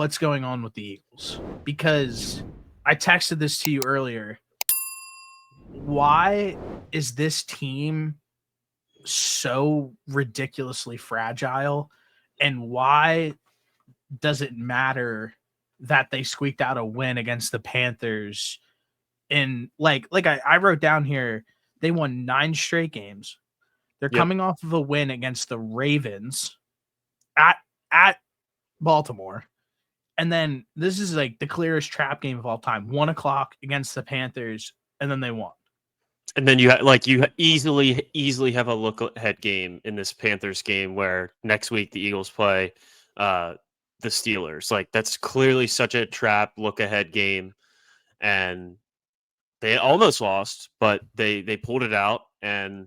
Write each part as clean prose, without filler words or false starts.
what's going on with the Eagles, because I texted this to you earlier. Why is this team so ridiculously fragile, and why does it matter that they squeaked out a win against the Panthers? And I wrote down here, they won 9 straight games. They're Yep. coming off of a win against the Ravens at Baltimore. And then this is like the clearest trap game of all time. 1:00 against the Panthers, and then they won. And then you easily have a look ahead game in this Panthers game where next week the Eagles play the Steelers. Like, that's clearly such a trap look ahead game, and they almost lost, but they pulled it out and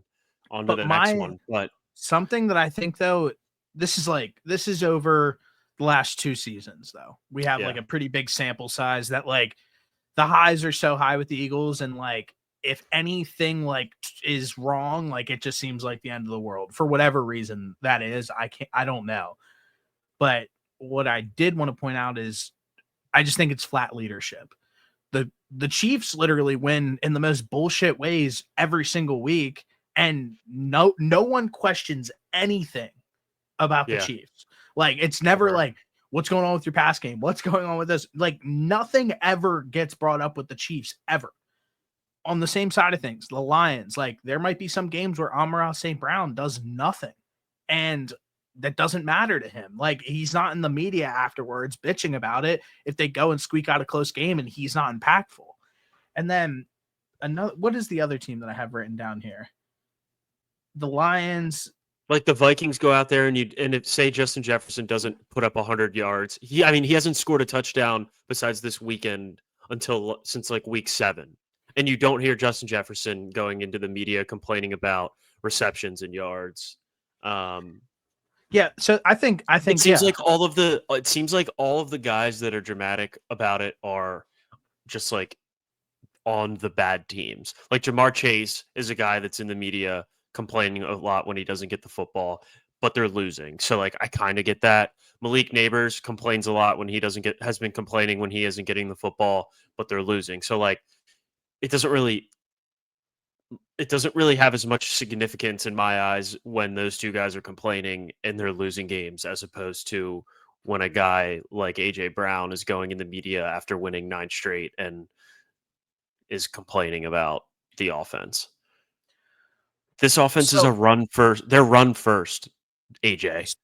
on to But the next one. But something that I think, though, this is over the last 2 seasons, though. We have like a pretty big sample size that like the highs are so high with the Eagles, and like if anything like is wrong, like it just seems like the end of the world for whatever reason that is. I don't know. But what I did want to point out is I just think it's flat leadership. The Chiefs literally win in the most bullshit ways every single week, and no one questions anything about the Chiefs. Like, it's never like, what's going on with your pass game? What's going on with this? Like, nothing ever gets brought up with the Chiefs ever. On the same side of things, the Lions, like, there might be some games where Amon-Ra St. Brown does nothing, and that doesn't matter to him. Like, he's not in the media afterwards bitching about it if they go and squeak out a close game and he's not impactful. And then what is the other team that I have written down here? The Lions. Like, the Vikings go out there and if say Justin Jefferson doesn't put up 100 yards, he hasn't scored a touchdown besides this weekend since like week 7. And you don't hear Justin Jefferson going into the media complaining about receptions and yards. Yeah, so I think it seems like all of the guys that are dramatic about it are just like on the bad teams. Like, Jamar Chase is a guy that's in the media complaining a lot when he doesn't get the football, but they're losing. So like, I kind of get that. Malik Neighbors complains a lot when he has been complaining when he isn't getting the football, but they're losing. So like, it doesn't really have as much significance in my eyes when those two guys are complaining and they're losing games, as opposed to when a guy like AJ Brown is going in the media after winning 9 straight and is complaining about the offense. This offense is a run first. They're run first, AJ.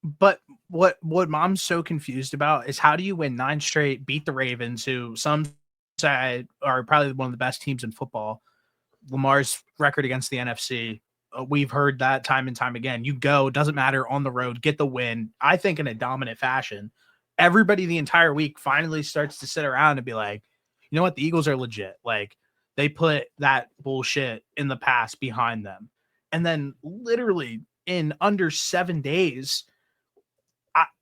But what I'm so confused about is, how do you win 9 straight, beat the Ravens, who some say are probably one of the best teams in football? Lamar's record against the NFC, we've heard that time and time again. You go, doesn't matter, on the road, get the win, I think in a dominant fashion. Everybody the entire week finally starts to sit around and be like, you know what, the Eagles are legit. Like, they put that bullshit in the past behind them. And then literally in under 7 days,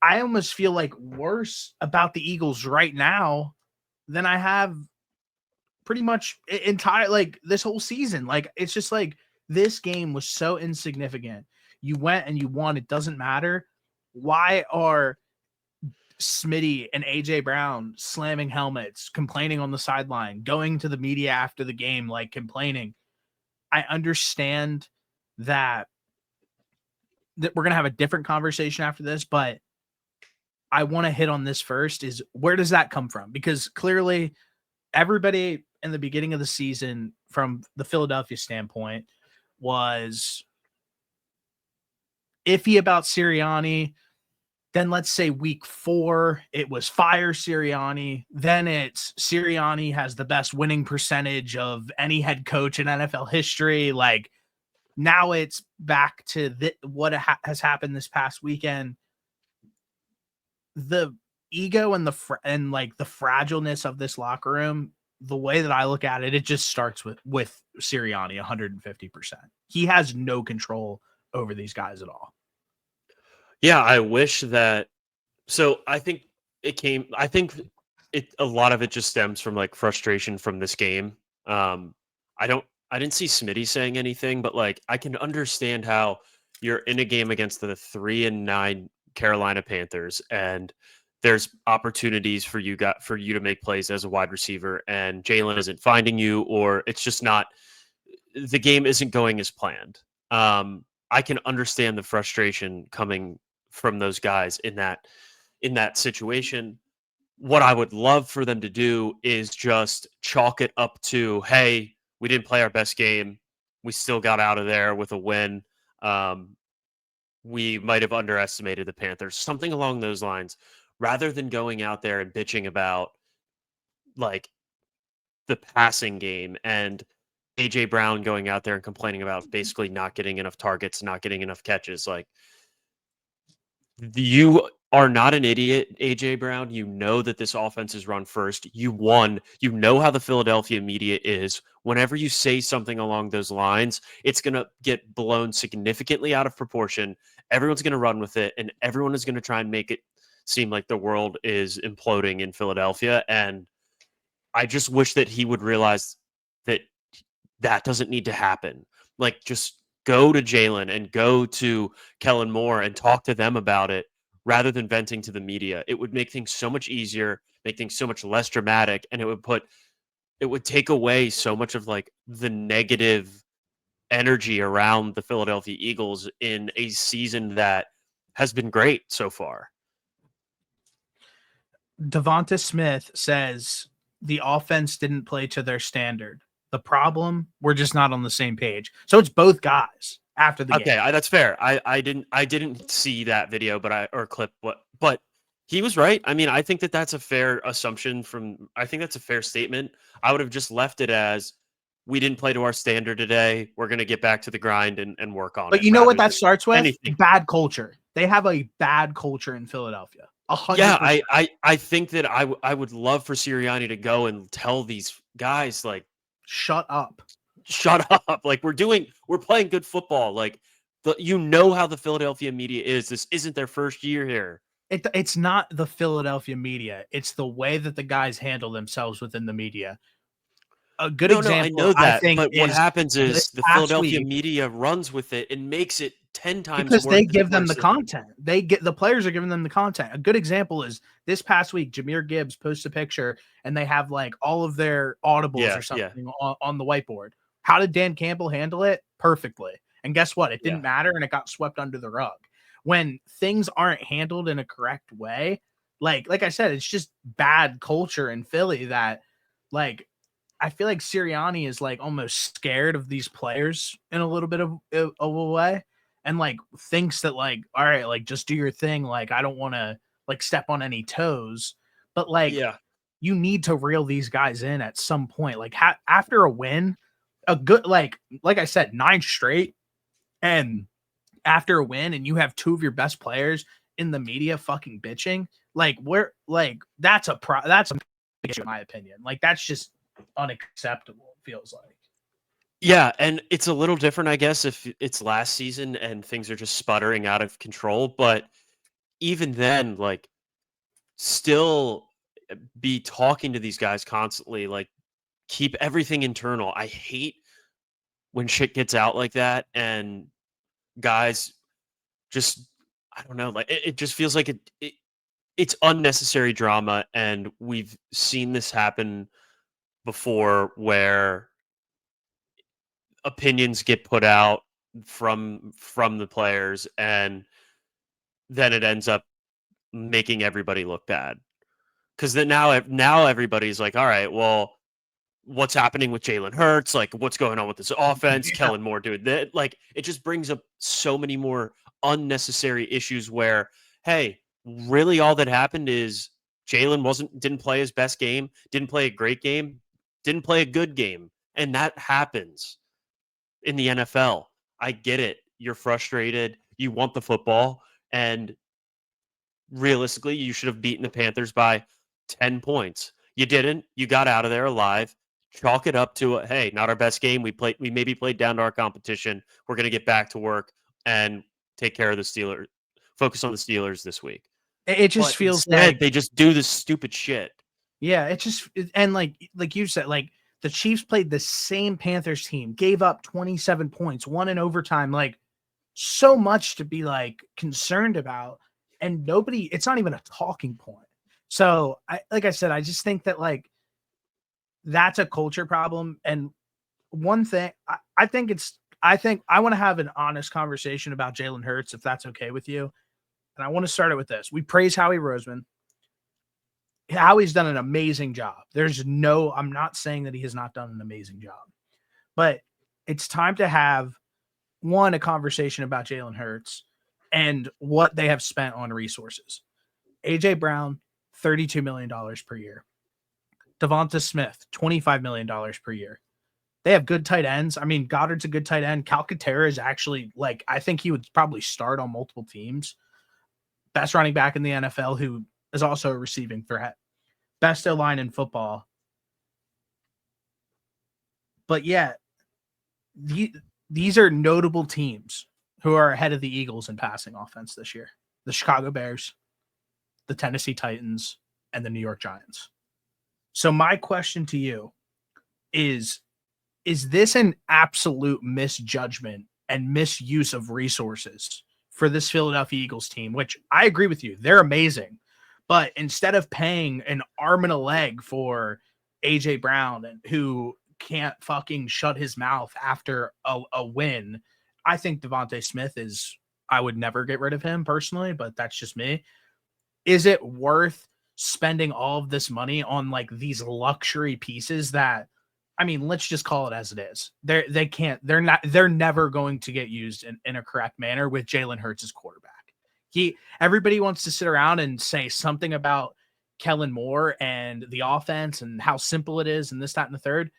I almost feel like worse about the Eagles right now than I have pretty much like this whole season. Like, it's just like, this game was so insignificant. You went and you won. It doesn't matter. Why are Smitty and AJ Brown slamming helmets, complaining on the sideline, going to the media after the game, like complaining? I understand that we're going to have a different conversation after this, but I want to hit on this first. Is, where does that come from? Because clearly everybody in the beginning of the season, from the Philadelphia standpoint, was iffy about Sirianni. Then let's say week 4, it was fire Sirianni. Then it's Sirianni has the best winning percentage of any head coach in NFL history. Like, now it's back to what has happened this past weekend. The ego and the fragileness of this locker room, the way that I look at it, it just starts with Sirianni 150%. He has no control over these guys at all. Yeah, I wish that. So I think a lot of it just stems from like frustration from this game. I didn't see Smitty saying anything, but like, I can understand how you're in a game against the 3-9 Carolina Panthers, and there's opportunities for you to make plays as a wide receiver, and Jalen isn't finding you, or it's just not, the game isn't going as planned. I can understand the frustration coming from those guys in that situation. What I would love for them to do is just chalk it up to, hey, we didn't play our best game. We still got out of there with a win. We might have underestimated the Panthers, something along those lines, rather than going out there and bitching about like the passing game and AJ Brown going out there and complaining about basically not getting enough targets, not getting enough catches. Like, you are not an idiot, AJ Brown. You know that this offense is run first. You won. You know how the Philadelphia media is. Whenever you say something along those lines, it's going to get blown significantly out of proportion. Everyone's going to run with it, and everyone is going to try and make it seem like the world is imploding in Philadelphia. And I just wish that he would realize that that doesn't need to happen. Like, just go to Jalen and go to Kellen Moore and talk to them about it rather than venting to the media. It would make things so much easier, make things so much less dramatic, and it would take away so much of like the negative energy around the Philadelphia Eagles in a season that has been great so far. Devonta Smith says the offense didn't play to their standard. The problem, we're just not on the same page. So it's both guys after the game. Okay, that's fair. I didn't see that video, or clip, but he was right. I mean, I think that that's a fair assumption I think that's a fair statement. I would have just left it as, we didn't play to our standard today. We're going to get back to the grind and work on it. But you know what that starts with? Anything. Bad culture. They have a bad culture in Philadelphia. 100%. Yeah, I think that I would love for Sirianni to go and tell these guys, like, shut up. Like, we're playing good football. Like, you know how the Philadelphia media is. This isn't their first year here. It's not the Philadelphia media. It's the way that the guys handle themselves within the media. A good example, I know that, I think, but what happens is the Philadelphia media runs with it and makes it 10 times because more. They give them the content. The players are giving them the content. A good example is this past week, Jahmyr Gibbs posts a picture and they have like all of their audibles or something on the whiteboard. How did Dan Campbell handle it? Perfectly. And guess what? It didn't matter, and it got swept under the rug. When things aren't handled in a correct way, like I said, it's just bad culture in Philly that, like, I feel like Sirianni is like almost scared of these players in a little bit of a way, and like thinks that, like, all right, like, just do your thing. Like, I don't want to like step on any toes, but like, you need to reel these guys in at some point. Like, after a win, a good, like I said, 9 straight, and after a win, and you have 2 of your best players in the media fucking bitching, like, that's a issue in my opinion. Like, that's just unacceptable, it feels like. Yeah, and it's a little different, I guess, if it's last season and things are just sputtering out of control. But even then, like, still be talking to these guys constantly, like, keep everything internal. I hate when shit gets out like that and guys just, I don't know, like, it just feels like it's unnecessary drama. And we've seen this happen before where opinions get put out from the players, and then it ends up making everybody look bad. Because then now everybody's like, all right, well, what's happening with Jalen Hurts? Like, what's going on with this offense? Kellen Moore doing that. Like, it just brings up so many more unnecessary issues where, hey, really all that happened is Jalen didn't play his best game, didn't play a great game, didn't play a good game. And that happens in the NFL. I get it. You're frustrated. You want the football. And realistically, you should have beaten the Panthers by 10 points. You didn't. You got out of there alive. Chalk it up to, hey, not our best game. We maybe played down to our competition. We're going to get back to work and take care of the Steelers. Focus on the Steelers this week. It just feels like they just do this stupid shit. Yeah, and like you said, like, the Chiefs played the same Panthers team, gave up 27 points, won in overtime, like, so much to be like concerned about, and it's not even a talking point. So like I said, I just think that like that's a culture problem. And one thing I think I want to have an honest conversation about Jalen Hurts, if that's okay with you. And I want to start it with this. We praise Howie Roseman. Howie's done an amazing job. I'm not saying that he has not done an amazing job, but it's time to have a conversation about Jalen Hurts and what they have spent on resources. AJ Brown, $32 million per year. Devonta Smith, $25 million per year. They have good tight ends. I mean, Goddard's a good tight end. Calcaterra is actually like, I think he would probably start on multiple teams. Best running back in the NFL, who is also a receiving threat. Best O-line in football. But yeah, these are notable teams who are ahead of the Eagles in passing offense this year. The Chicago Bears, the Tennessee Titans, and the New York Giants. So my question to you is this an absolute misjudgment and misuse of resources for this Philadelphia Eagles team, which I agree with you. They're amazing. But instead of paying an arm and a leg for AJ Brown, who can't fucking shut his mouth after a win, I think Devonta Smith I would never get rid of him personally, but that's just me. Is it worth spending all of this money on like these luxury pieces that, I mean, let's just call it as it is. They're never going to get used in a correct manner with Jalen Hurts as quarterback. Everybody wants to sit around and say something about Kellen Moore and the offense and how simple it is and this, that, and the third.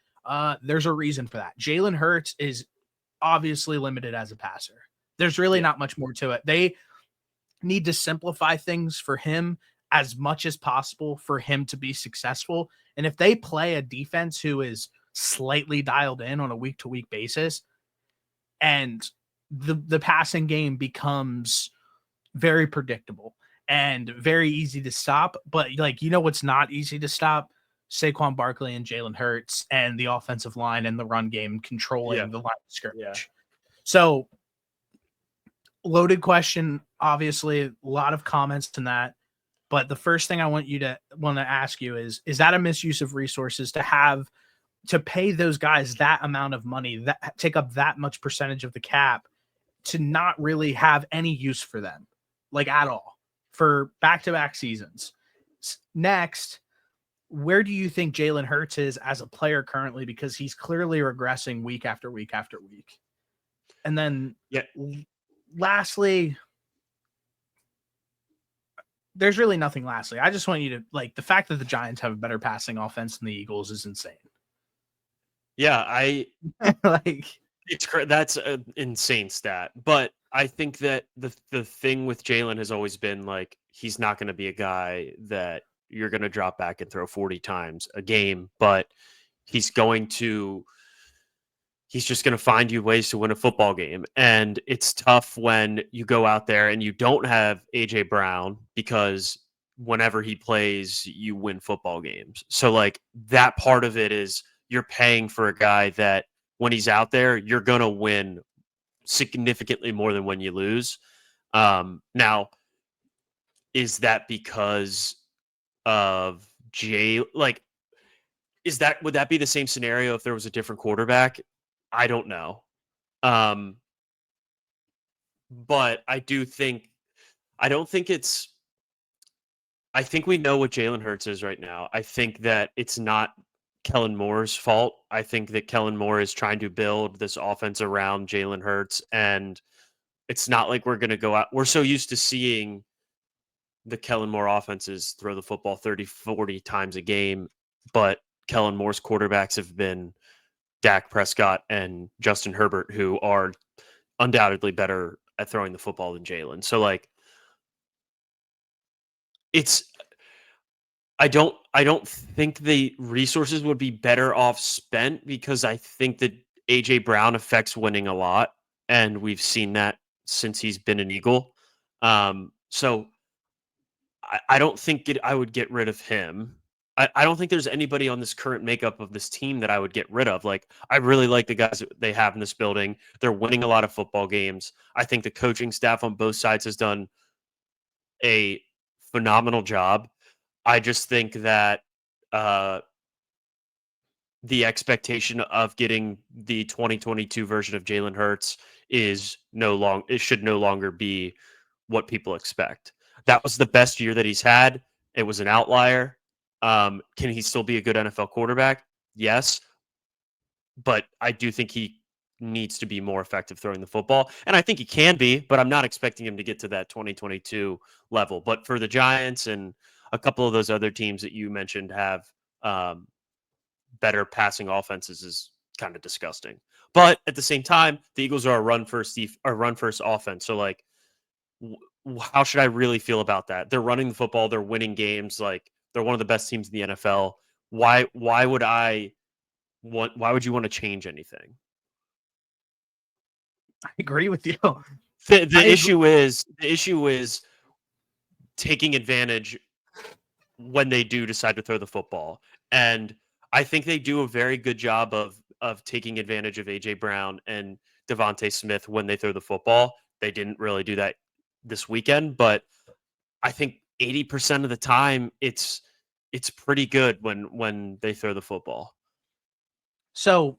There's a reason for that. Jalen Hurts is obviously limited as a passer. There's really not much more to it. They need to simplify things for him as much as possible for him to be successful. And if they play a defense who is slightly dialed in on a week-to-week basis, and the passing game becomes very predictable and very easy to stop, but like, what's not easy to stop? Saquon Barkley and Jalen Hurts and the offensive line and the run game controlling the line of scrimmage. Yeah. So loaded question, obviously a lot of comments in that. But the first thing I want to ask you is that a misuse of resources to pay those guys that amount of money, that take up that much percentage of the cap, to not really have any use for them, like at all, for back-to-back seasons? Next, where do you think Jalen Hurts is as a player currently? Because he's clearly regressing week after week after week. And then lastly, there's really nothing lastly. I just want you to, like, the fact that the Giants have a better passing offense than the Eagles is insane. Yeah, like, that's an insane stat. But I think that the thing with Jalen has always been like, he's not going to be a guy that you're going to drop back and throw 40 times a game, but he's just going to find you ways to win a football game. And it's tough when you go out there and you don't have AJ Brown, because whenever he plays, you win football games. So like, that part of it is you're paying for a guy that when he's out there, you're going to win significantly more than when you lose. Now, is that because of would that be the same scenario if there was a different quarterback? I don't know. But I don't think I think we know what Jalen Hurts is right now. I think that it's not Kellen Moore's fault. I think that Kellen Moore is trying to build this offense around Jalen Hurts, and it's not like we're going to go out. We're so used to seeing the Kellen Moore offenses throw the football 30, 40 times a game, but Kellen Moore's quarterbacks have been Dak Prescott and Justin Herbert, who are undoubtedly better at throwing the football than Jalen. So like, I don't think the resources would be better off spent, because I think that AJ Brown affects winning a lot, and we've seen that since he's been an Eagle. So I don't think I would get rid of him. I don't think there's anybody on this current makeup of this team that I would get rid of. Like, I really like the guys that they have in this building. They're winning a lot of football games. I think the coaching staff on both sides has done a phenomenal job. I just think that uh, the expectation of getting the 2022 version of Jalen Hurts it should no longer be what people expect. That was the best year that he's had. It was an outlier. Can he still be a good NFL quarterback? Yes, but I do think he needs to be more effective throwing the football. And I think he can be, but I'm not expecting him to get to that 2022 level. But for the Giants and a couple of those other teams that you mentioned have um, better passing offenses is kind of disgusting. But at the same time, the Eagles are a run first offense. So like, how should I really feel about that? They're running the football, they're winning games, like they're one of the best teams in the NFL. Why would why would you want to change anything? I agree with you. The issue is taking advantage when they do decide to throw the football. And I think they do a very good job of taking advantage of AJ Brown and Devontae Smith when they throw the football. They didn't really do that this weekend, but I think 80% of the time it's pretty good when they throw the football. So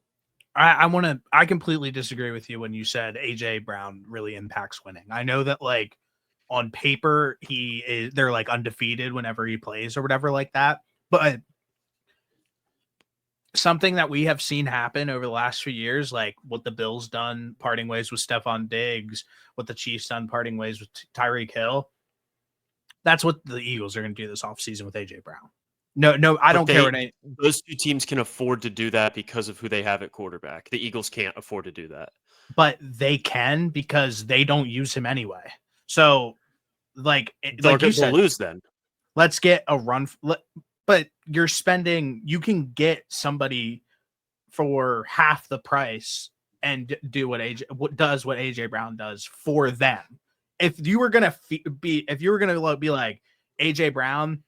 I completely disagree with you when you said AJ Brown really impacts winning. I know that like on paper they're like undefeated whenever he plays or whatever like that. But something that we have seen happen over the last few years, like what the Bills done parting ways with Stephon Diggs, what the Chiefs done parting ways with Tyreek Hill. That's what the Eagles are going to do this offseason with AJ Brown. No, I don't care what those two teams can afford to do that because of who they have at quarterback. The Eagles can't afford to do that. But they can because they don't use him anyway. So like you said, lose then. Let's get a run. But you can get somebody for half the price and do what AJ Brown does for them. If you were gonna be like AJ Brown,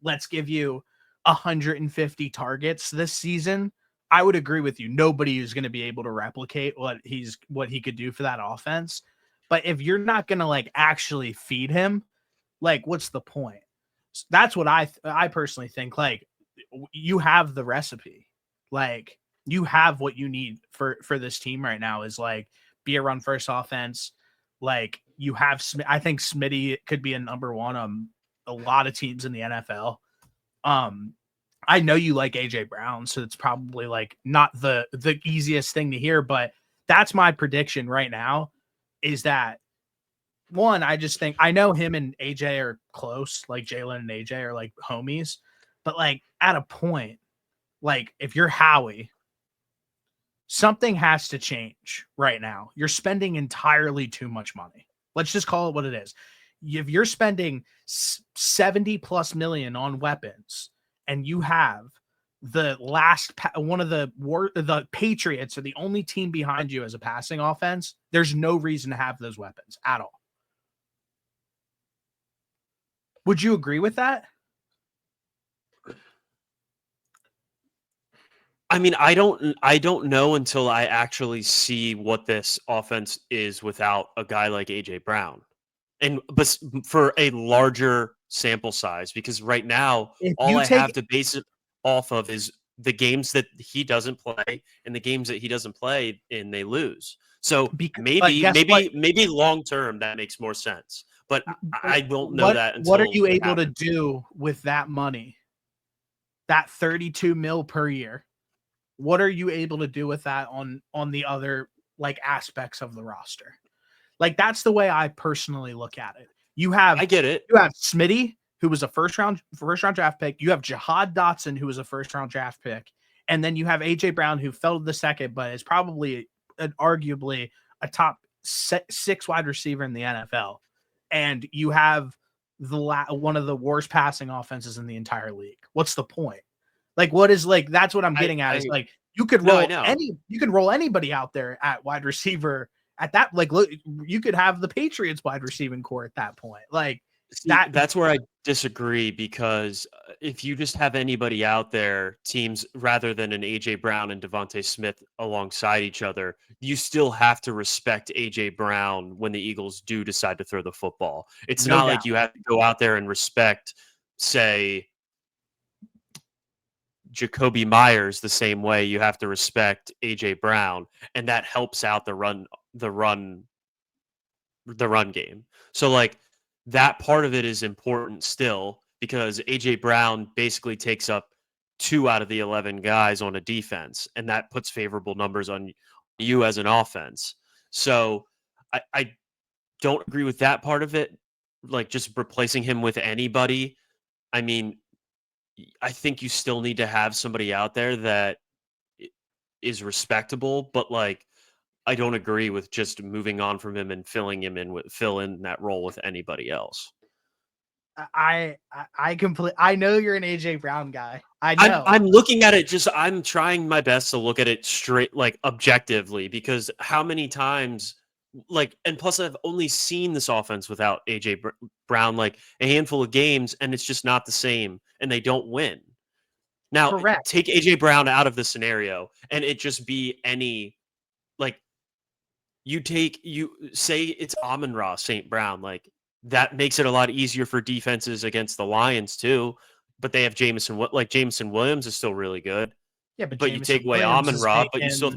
let's give you 150 targets this season, I would agree with you. Nobody is going to be able to replicate what he could do for that offense. But if you're not going to like actually feed him, like what's the point? That's what I personally think. Like you have the recipe. Like you have what you need for this team right now is like be a run first offense. Like you have, I think Smitty could be a number one on a lot of teams in the NFL. I know you like AJ Brown, so it's probably like not the easiest thing to hear, but that's my prediction right now is that one, I just think I know him and AJ are close, like Jalen and AJ are like homies, but like at a point, like if you're Howie, something has to change right now. You're spending entirely too much money. Let's just call it what it is. If you're spending 70 plus million on weapons and you have the the Patriots are the only team behind you as a passing offense, there's no reason to have those weapons at all. Would you agree with that? I mean, I don't know until I actually see what this offense is without a guy like AJ Brown. But for a larger sample size, because right now all I have to base it off of is the games that he doesn't play and the games that he doesn't play and they lose. So maybe long term that makes more sense. But I won't know that until what are you able to do with that money? That 32 mil per year. What are you able to do with that on the other like aspects of the roster? Like that's the way I personally look at it. I get it. You have Smitty, who was a first round draft pick. You have Jahad Dotson, who was a first round draft pick, and then you have AJ Brown, who fell to the second, but is probably arguably a top 6 wide receiver in the NFL. And you have one of the worst passing offenses in the entire league. What's the point? Like, what is like? That's what I'm getting at. Is like you could roll anybody out there at wide receiver at that. Like, look, you could have the Patriots wide receiving core at that point. Like that's where I disagree because if you just have anybody out there, teams rather than an AJ Brown and Devontae Smith alongside each other, you still have to respect AJ Brown when the Eagles do decide to throw the football. It's not like you have to go out there and respect, say, Jacoby Myers the same way you have to respect AJ Brown, and that helps out the run game. So like that part of it is important still because AJ Brown basically takes up 2 out of the 11 guys on a defense, and that puts favorable numbers on you as an offense. So I don't agree with that part of it. Like just replacing him with anybody. I mean, I think you still need to have somebody out there that is respectable, but like I don't agree with just moving on from him and fill in that role with anybody else. I know you're an AJ Brown guy. I know. I'm looking at it I'm trying my best to look at it straight, like objectively, because how many times, like, and plus I've only seen this offense without AJ Brown like a handful of games, and it's just not the same, and they don't win. Now, Correct. Take AJ Brown out of the scenario, and it just be any, like, you say it's Amon-Ra St. Brown, like that makes it a lot easier for defenses against the Lions too. But they have Jameson Williams is still really good. Yeah, but you take away Amon-Ra, but you still.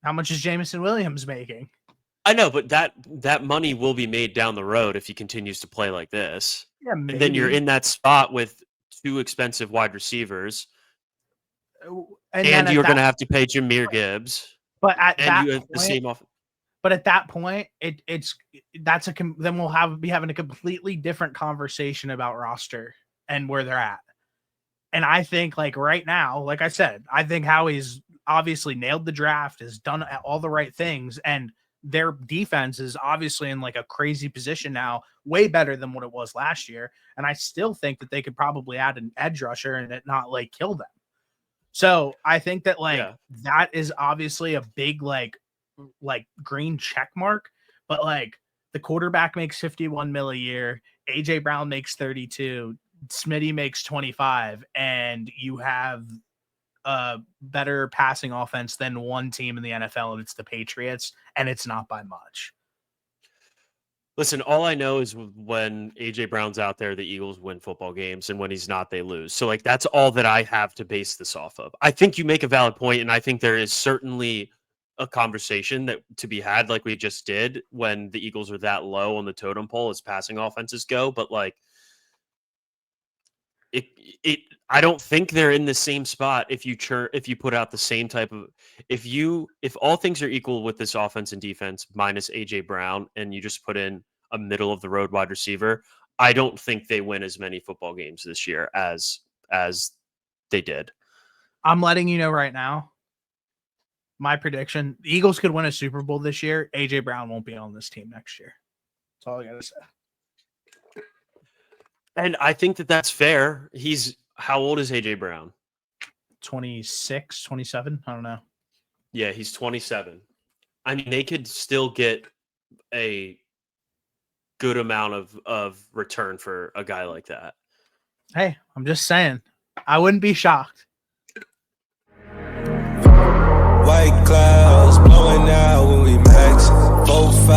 How much is Jameson Williams making? I know, but that money will be made down the road if he continues to play like this. Yeah, maybe. And then you're in that spot with 2 expensive wide receivers, and you're going to have to pay Jahmyr Gibbs. But at that you have point, the same off. But at that point, then we'll be having a completely different conversation about roster and where they're at. And I think like right now, like I said, I think Howie's obviously nailed the draft, has done all the right things, and their defense is obviously in like a crazy position now, way better than what it was last year. And I still think that they could probably add an edge rusher and it not like kill them. So I think that that is obviously a big like green check mark, but like the quarterback makes 51 mil a year, AJ Brown makes 32, Smitty makes 25, and you have a better passing offense than one team in the NFL, and it's the Patriots, and it's not by much. Listen, all I know is when AJ Brown's out there, the Eagles win football games, and when he's not, they lose. So, like, that's all that I have to base this off of. I think you make a valid point, and I think there is certainly a conversation that to be had, like we just did, when the Eagles are that low on the totem pole as passing offenses go. But like, I don't think they're in the same spot if you put out the same type of if all things are equal with this offense and defense minus AJ Brown and you just put in a middle of the road wide receiver, I don't think they win as many football games this year as they did. I'm letting you know right now. My prediction: the Eagles could win a Super Bowl this year. AJ Brown won't be on this team next year. That's all I gotta say. And I think that that's fair. How old is AJ Brown? 26, 27. I don't know. Yeah, he's 27. I mean, they could still get a good amount of return for a guy like that. Hey, I'm just saying. I wouldn't be shocked. White clouds blowing out when we max 4-5,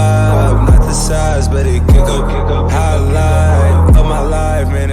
not the size, but it kick up. Highlight of my life, man.